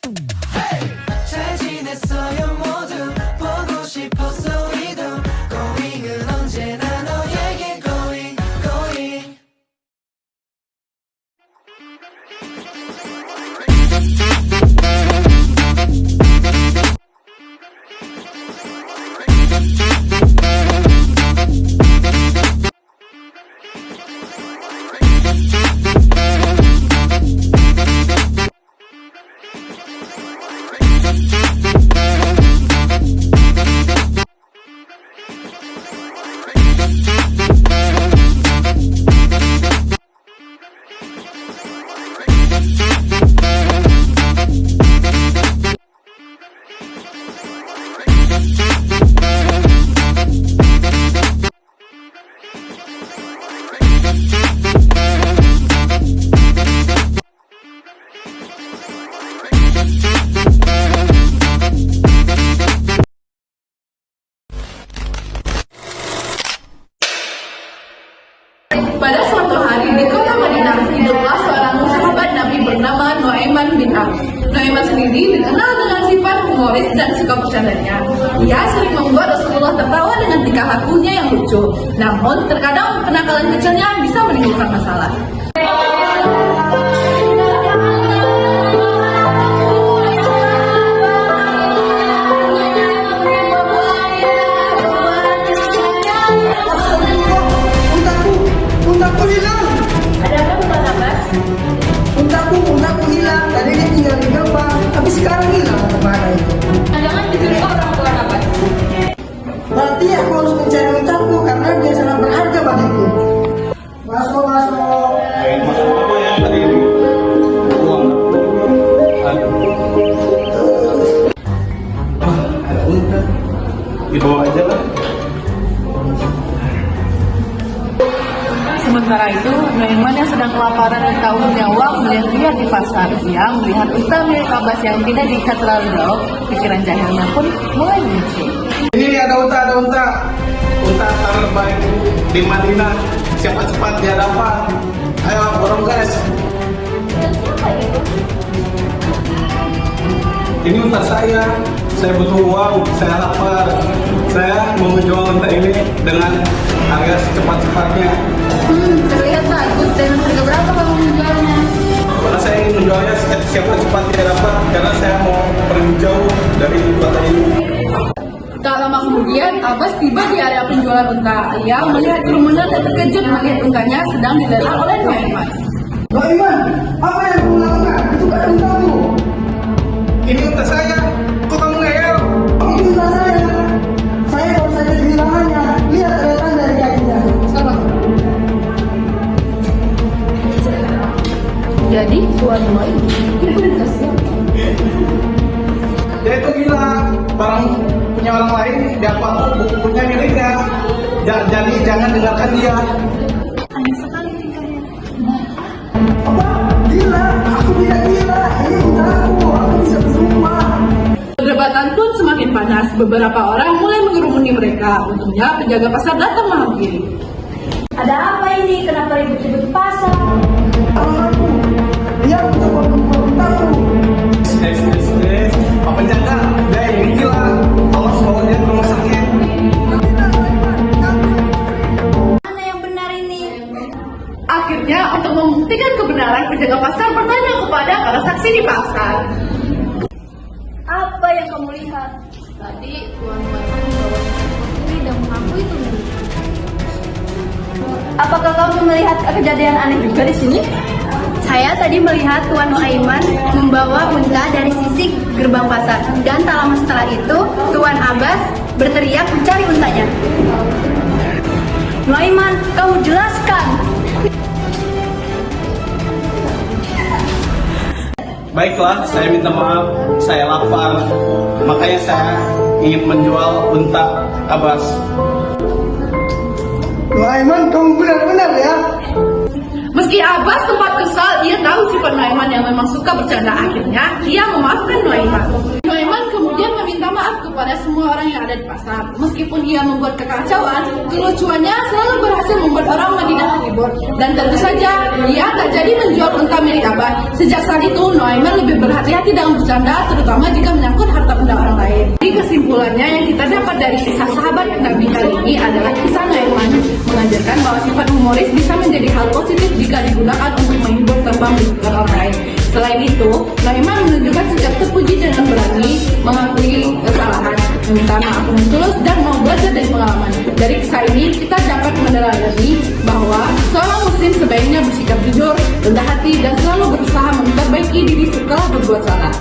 잘 지냈어요 모두 보고 싶었어 우리도 고잉은 언제나 너에게 고잉 고잉 Pada suatu hari di kota Madinah hiduplah seorang sahabat Nabi bernama Nuaiman bin Auf. Nuaiman sendiri dikenal dengan sifat humoris dan suka bercandanya. Ia sering membuat Rasulullah tertawa dengan tingkah lakunya yang lucu. Namun terkadang kenakalan kecilnya bisa menimbulkan masalah. Untaku hilang. Ada apa Tuan Abbas? Untaku hilang. Tadi dia tinggal di gerbang, tapi sekarang hilang kemana itu? Jangan dicuri orang Tuan Abbas. Berarti aku harus mencari untaku karena dia sangat berharga bagiku. Masuk. Masuk apa ya tadi? Uang. Ada unta. Dibawa aja lah. Sementara itu, Nuaiman yang sedang kelaparan dan tak punya uang melihat-lihat di pasar. Ia melihat unta milik Abbas yang tidak diikat terlalu jauh. Pikiran jahilnya pun mulai muncul. Ini ada unta. Unta terbaik di Madinah. Siapa cepat dia dapat. Ayo, borong guys. Ini unta saya. Saya butuh uang. Saya lapar. Saya mau menjual unta ini dengan harga secepat-cepatnya. Terlihat bagus. Dan harga berapa kamu menjualnya? Karena saya ingin menjualnya siapa cepat dia dapat. Karena saya mau pergi jauh dari kota ini. Tak lama kemudian, Abbas tiba di area penjualan unta. Ia melihat kerumunan dan terkejut melihat untanya sedang dilelang oleh Nuaiman. Nuaiman, apa yang kamu lakukan? Itu kan untaku. Ini unta saya. Kok kamu ngeyel? Ini unta saya. Saya baru saja kehilangannya. Lihat kelihatan dari kakinya. Salah. Jadi, Tuan Nuaiman, ibu dan kasihan. Dia itu hilang. Barang punya orang lain dapat punya miliknya. Jadi jangan dengarkan dia. Apa? Gila? Aku tidak gila. Ini untaku. Aku bisa bersumpah. Perdebatan pun semakin panas. Beberapa orang mulai mengerumuni mereka. Untungnya penjaga pasar datang menghampiri. Ada apa ini? Kenapa ribut-ribut di pasar? Aku. Dia mencoba membuat untaku. Pak penjaga, dia ini gila. Tolong bawa dia ke rumah sakit. Mana yang benar ini? Akhirnya, untuk membuktikan kebenaran, penjaga pasar bertanya kepada para saksi di pasar. Apa yang kamu lihat? Tadi Tuan Nuaiman membawa ini dan mengaku itu miliknya. Apakah kamu melihat kejadian aneh juga di sini? Saya tadi melihat Tuan Nuaiman membawa unta dari sisi gerbang pasar. Dan tak lama setelah itu, Tuan Abbas berteriak mencari untanya. Nuaiman, kamu jelaskan. Baiklah, saya minta maaf. Saya lapar. Makanya saya ingin menjual unta Abbas. Nuaiman, kamu benar-benar ya? Meski Abbas sempat kesal, ia tahu sifat Nuaiman yang memang suka bercanda. Akhirnya, ia memaafkan Nuaiman. Nuaiman kemudian meminta maaf kepada semua orang yang ada di pasar. Meskipun ia membuat kekacauan, kelucuannya selalu berhasil membuat orang Madinah terhibur. Dan tentu saja, ia tak jadi menjual unta milik Abbas. Sejak saat itu, Nuaiman lebih berhati-hati dalam bercanda, terutama jika menyangkut harta benda orang lain. Jadi kesimpulannya yang kita dapat dari kisah sahabat Nabi kali ini adalah kisah Nuaiman mengajarkan bahwa sifat humoris bisa menjadi hal positif jika digunakan untuk menghibur tanpa merugikan orang lain. Selain itu, Nuaiman menunjukkan sikap terpuji dengan berani mengakui kesalahan, meminta maaf dengan tulus, dan mau belajar dari pengalaman. Dari kisah ini, kita dapat meneladani bahwa seorang muslim sebaiknya bersikap jujur, rendah hati, dan selalu berusaha memperbaiki diri setelah berbuat salah.